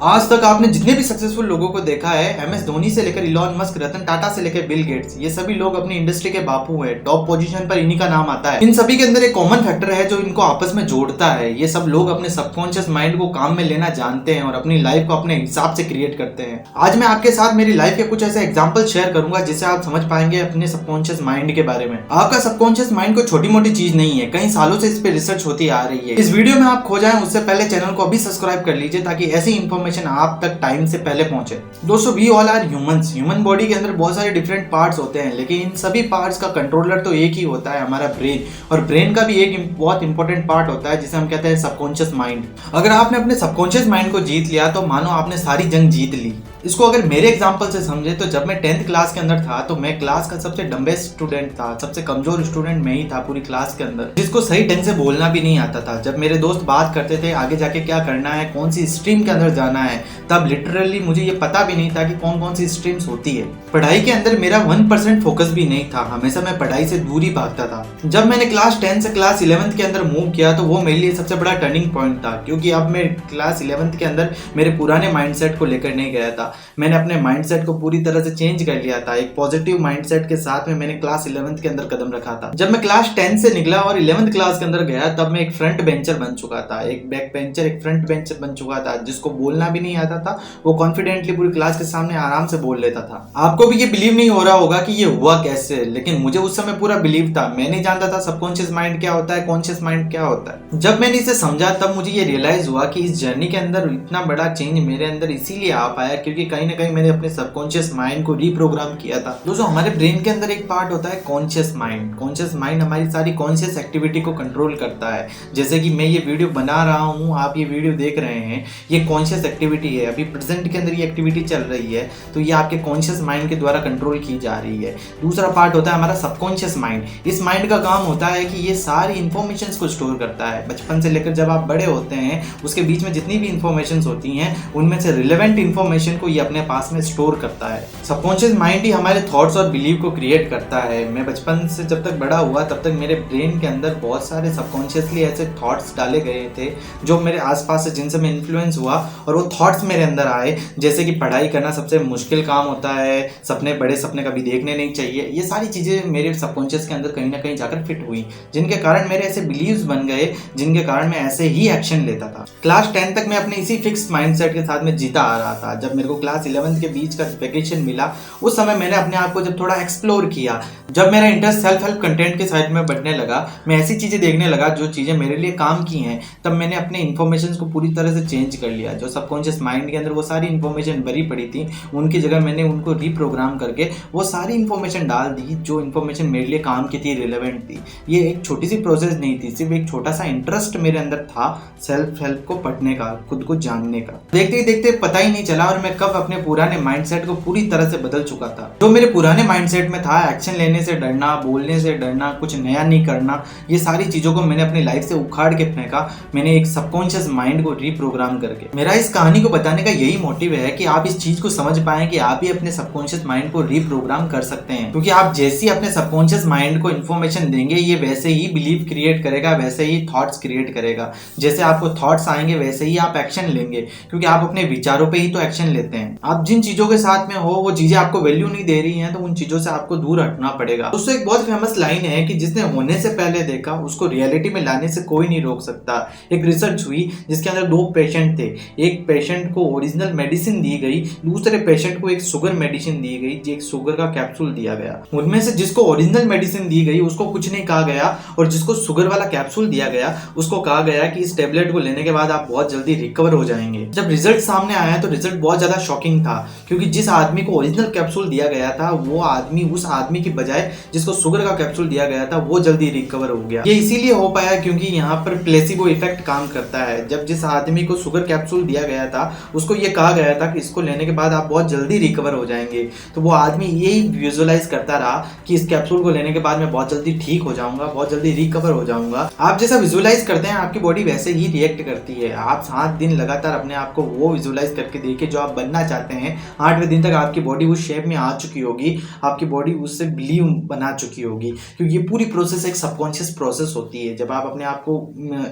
आज तक आपने जितने भी सक्सेसफुल लोगों को देखा है, एमएस धोनी से लेकर इलॉन मस्क, रतन टाटा से लेकर बिल गेट्स, ये सभी लोग अपनी इंडस्ट्री के बापू हैं। टॉप पोजीशन पर इन्हीं का नाम आता है। इन सभी के अंदर एक कॉमन फैक्टर है जो इनको आपस में जोड़ता है। ये सब लोग अपने सबकॉन्शियस माइंड को काम में लेना जानते हैं और अपनी लाइफ को अपने हिसाब से क्रिएट करते हैं। आज मैं आपके साथ मेरी लाइफ के कुछ ऐसे एग्जाम्पल शेयर करूंगा जिससे आप समझ पाएंगे अपने सबकॉन्शियस माइंड के बारे में। आपका सबकॉन्शियस माइंड कोई छोटी मोटी चीज नहीं है, कई सालों से इस पे रिसर्च होती आ रही है। इस वीडियो में आप खो जाएं उससे पहले चैनल को अभी सब्सक्राइब कर लीजिए ताकि ऐसी इंफॉर्मेशन आप तक टाइम से पहले पहुंचे। दोस्तों, we all are humans. Human body के अंदर बहुत सारे डिफरेंट पार्ट्स होते हैं, लेकिन इन सभी पार्ट्स का कंट्रोलर तो एक ही होता है, हमारा ब्रेन। और ब्रेन का भी एक बहुत इंपॉर्टेंट पार्ट होता है जिसे हम कहते हैं सबकॉन्शियस माइंड। अगर आपने अपने सबकॉन्शियस माइंड को जीत लिया तो मानो आपने सारी जंग जीत ली। इसको अगर मेरे एग्जांपल से समझे तो जब मैं 10th क्लास के अंदर था तो मैं क्लास का सबसे डम्बेस्ट स्टूडेंट था। सबसे कमजोर स्टूडेंट मैं ही था पूरी क्लास के अंदर, जिसको सही ढंग से बोलना भी नहीं आता था। जब मेरे दोस्त बात करते थे आगे जाके क्या करना है, कौन सी स्ट्रीम के अंदर जाना है, तब लिटरली मुझे ये पता भी नहीं था कि कौन कौन सी स्ट्रीम्स होती है। पढ़ाई के अंदर मेरा 1% फोकस भी नहीं था, हमेशा मैं पढ़ाई से दूर ही भागता था। जब मैंने क्लास 10 से क्लास 11th के अंदर मूव किया तो वो मेरे लिए सबसे बड़ा टर्निंग पॉइंट था, क्योंकि अब मैं क्लास 11th के अंदर मेरे पुराने माइंडसेट को लेकर नहीं गया था। मैंने अपने माइंडसेट को पूरी तरह से चेंज कर लिया था। एक पॉजिटिव माइंडसेट के साथ में मैंने क्लास 11th के अंदर कदम रखा था। जब मैं क्लास 10 से निकला और 11th क्लास के अंदर गया तब मैं एक फ्रंट बेंचर बन चुका था, एक बैक बेंचर, एक फ्रंट बेंचर बन चुका था। जिसको बोलना भी नहीं आता था वो कॉन्फिडेंटली पूरी क्लास के सामने आराम से बोल लेता था। आपको भी ये बिलीव नहीं हो रहा होगा कि ये हुआ कैसे, लेकिन मुझे उस समय पूरा बिलीव था। मैं नहीं जानता था सबकॉन्शियस माइंड क्या होता है, कॉन्शियस माइंड क्या होता है। जब मैंने इसे समझा तब मुझे ये रियलाइज हुआ कि इस जर्नी के अंदर इतना बड़ा चेंज मेरे अंदर इसीलिए आ पाया क्योंकि कहीं ना कहीं मैंने अपने सबकॉन्शियस माइंड को रीप्रोग्राम किया था। दोस्तों, हमारे ब्रेन के अंदर एक पार्ट होता है कॉन्शियस माइंड। कॉन्शियस माइंड हमारी सारी कॉन्शियस एक्टिविटी को कंट्रोल करता है। जैसे कि मैं ये वीडियो बना रहा हूँ, आप ये वीडियो देख रहे हैं, ये कॉन्शियस एक्टिविटी है। अभी प्रेजेंट के अंदर ये एक्टिविटी चल रही है तो ये आपके कॉन्शियस माइंड के द्वारा कंट्रोल की जा रही है। दूसरा पार्ट होता है हमारा सबकॉन्शियस माइंड। इस माइंड का काम होता है कि ये सारी इंफॉर्मेशन को स्टोर करता है। बचपन से लेकर जब आप बड़े होते हैं उसके बीच में जितनी भी इंफॉर्मेशन होती हैं उनमें से रिलेवेंट इंफॉर्मेशन को ये अपने पास में स्टोर करता है। सबकॉन्शियस माइंड ही हमारे थॉट्स और बिलीव को क्रिएट करता है। मैं बचपन से जब तक बड़ा हुआ तब तक मेरे ब्रेन के अंदर बहुत सारे सबकॉन्शियसली ऐसे थॉट्स डाले गए थे जो मेरे आसपास से जिनसे मैं इन्फ्लुएंस हुआ और वो थॉट्स मेरे अंदर आए। जैसे कि पढ़ाई करना सबसे मुश्किल काम होता है, सपने, बड़े सपने कभी देखने नहीं चाहिए। ये सारी चीज़ें मेरे सबकॉन्शियस के अंदर कहीं ना कहीं जाकर फिट हुई, जिनके कारण मेरे ऐसे बिलीव्स बन गए, जिनके कारण मैं ऐसे ही एक्शन लेता था। क्लास 10 तक मैं अपने इसी फिक्स माइंडसेट के साथ में जीता आ रहा था। जब मेरे को क्लास 11th के बीच का वेकेशन मिला उस समय मैंने अपने आप को जब थोड़ा एक्सप्लोर किया, जब मेरा इंटरेस्ट सेल्फ हेल्प कंटेंट के साइड में बढ़ने लगा, मैं ऐसी चीज़ें देखने लगा जो चीज़ें मेरे लिए काम की हैं, तब मैंने अपने इन्फॉर्मेशन को पूरी तरह से चेंज कर लिया। जो सबकॉन्शियस माइंड के अंदर वो सारी इन्फॉर्मेशन भरी पड़ी थी उनकी जगह मैंने उनको रीप्रोग्राम करके वो सारी इन्फॉर्मेशन डाल दी जो इन्फॉर्मेशन मेरे लिए काम की थी, रिलेवेंट थी। ये एक छोटी सी प्रोसेस नहीं थी, सिर्फ एक छोटा सा इंटरेस्ट मेरे अंदर था सेल्फ हेल्प को पढ़ने का, खुद को जानने का। देखते ही देखते पता ही नहीं चला और मैं कब अपने पुराने माइंडसेट को पूरी तरह से बदल चुका था। जो मेरे पुराने माइंडसेट में था, एक्शन लेने से डरना, बोलने से डरना, कुछ नया नहीं करना, ये सारी चीजों को मैंने अपनी लाइफ से उखाड़ के फेंका। मैंने एक सबकॉन्शियस माइंड को रीप्रोग्राम करके। मेरा इस कहानी को बताने का यही मोटिव है कि आप इस चीज को समझ पाए कि आप भी अपने सबकॉन्शियस माइंड को रीप्रोग्राम कर सकते हैं, क्योंकि आप जैसे ही अपने सबकॉन्शियस माइंड को इन्फॉर्मेशन देंगे ये वैसे ही बिलीव क्रिएट करेगा, वैसे ही थॉट्स क्रिएट करेगा। जैसे आपको थॉट्स आएंगे वैसे ही आप एक्शन लेंगे, क्योंकि आप अपने विचारों पे ही तो एक्शन लेते हैं। आप जिन चीजों के साथ में हो वो चीजें आपको वैल्यू नहीं दे रही हैं तो उन चीजों से आपको दूर हटना पड़ेगा। दोस्तों, एक बहुत फेमस लाइन है कि जिसने होने से पहले देखा उसको रियलिटी में लाने से कोई नहीं रोक सकता। एक रिसर्च हुई जिसके अंदर 2 पेशेंट थे। एक पेशेंट को ओरिजिनल मेडिसिन दी गई, दूसरे पेशेंट को एक शुगर मेडिसिन दी गई, एक शुगर का कैप्सूल दिया गया। उनमें से जिसको ओरिजिनल मेडिसिन दी गई उसको कुछ नहीं कहा गया और जिसको शुगर वाला कैप्सूल दिया गया उसको कहा गया कि इस टेबलेट को लेने के बाद आप बहुत जल्दी रिकवर हो जाएंगे। जब रिजल्ट सामने आया तो रिजल्ट बहुत ज्यादा शॉकिंग था, क्योंकि जिस आदमी को ओरिजिनल कैप्सूल दिया गया था वो आदमी उस आदमी की बजाय जिसको शुगर का कैप्सूल दिया गया था वो जल्दी रिकवर हो गया। ये इसीलिए हो पाया क्योंकि यहाँ पर प्लेसिबो इफेक्ट काम करता है। जब जिस आदमी को शुगर कैप्सूल दिया गया था उसको ये कहा गया था कि इसको लेने के बाद आप बहुत जल्दी रिकवर हो जाएंगे, तो वो आदमी यही विजुअलाइज करता रहा कि इस कैप्सूल को लेने के बाद मैं बहुत जल्दी ठीक हो जाऊंगा, बहुत जल्दी रिकवर हो जाऊंगा। आप जैसा विजुअलाइज करते हैं आपकी बॉडी वैसे ही रिएक्ट करती है। आप 7 दिन लगातार अपने आप को वो विजुअलाइज करके देखिए जो आप बनना चाहते हैं। 8वें दिन तक आपकी बॉडी उस शेप में आ चुकी होगी, आपकी बॉडी उससे बिलीव बना चुकी होगी, क्योंकि ये पूरी प्रोसेस एक सबकॉन्शियस प्रोसेस होती है। जब आप अपने आप को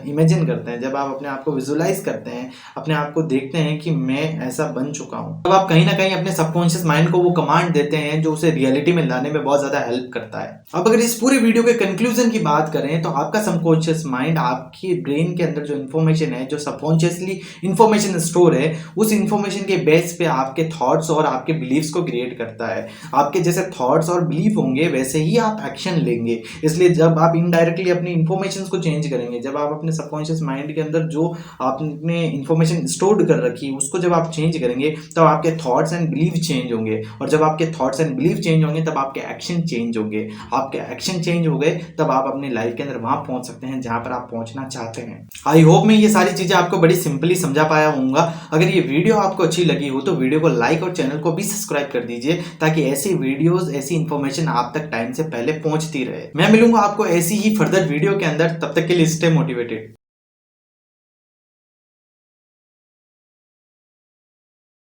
इमेजिन करते हैं, जब आप अपने आप को विजुअलाइज करते हैं, अपने आप को देखते हैं कि मैं ऐसा बन चुका हूँ, तब आप कहीं ना कहीं अपने सबकॉन्शियस माइंड को वो कमांड देते हैं जो उसे रियलिटी में लाने में बहुत ज्यादा हेल्प करता है। अब अगर इस पूरे वीडियो के कंक्लूजन की बात करें तो आपका सबकॉन्शियस माइंड आपकी ब्रेन के अंदर जो इन्फॉर्मेशन है, जो सबकॉन्शियसली इन्फॉर्मेशन स्टोर है, उस इन्फॉर्मेशन के बेस पे आपके थॉट्स और आपके बिलीव्स को क्रिएट करता है। आपके जैसे थॉट्स और बिलीफ होंगे वैसे ही आप एक्शन लेंगे। इसलिए जब आप इनडायरेक्टली अपनी इन्फॉर्मेशन को चेंज करेंगे, जब आप अपने सबकॉन्शियस माइंड के अंदर जो आपने इन्फॉर्मेशन स्टोर्ड कर रखी है उसको जब आप चेंज करेंगे तब आपके थॉट्स एंड बिलीफ चेंज होंगे, और जब आपके थॉट्स एंड बिलीफ चेंज होंगे तब आपके एक्शन चेंज होंगे। आपके एक्शन चेंज हो गए तब आप अपनी लाइफ के अंदर वहां पहुंच सकते हैं जहां पर आप पहुंचना चाहते हैं। आई होप मैं ये सारी चीजें आपको बड़ी सिंपली समझा पाया हूँगा। अगर ये वीडियो आपको अच्छी लगी हो तो वीडियो को लाइक और चैनल को भी सब्सक्राइब कर दीजिए ताकि ऐसी वीडियोस, ऐसी इंफॉर्मेशन आप तक टाइम से पहले पहुंचती रहे। मैं मिलूंगा आपको ऐसी ही फर्दर वीडियो के अंदर, तब तक के लिए स्टे मोटिवेटेड।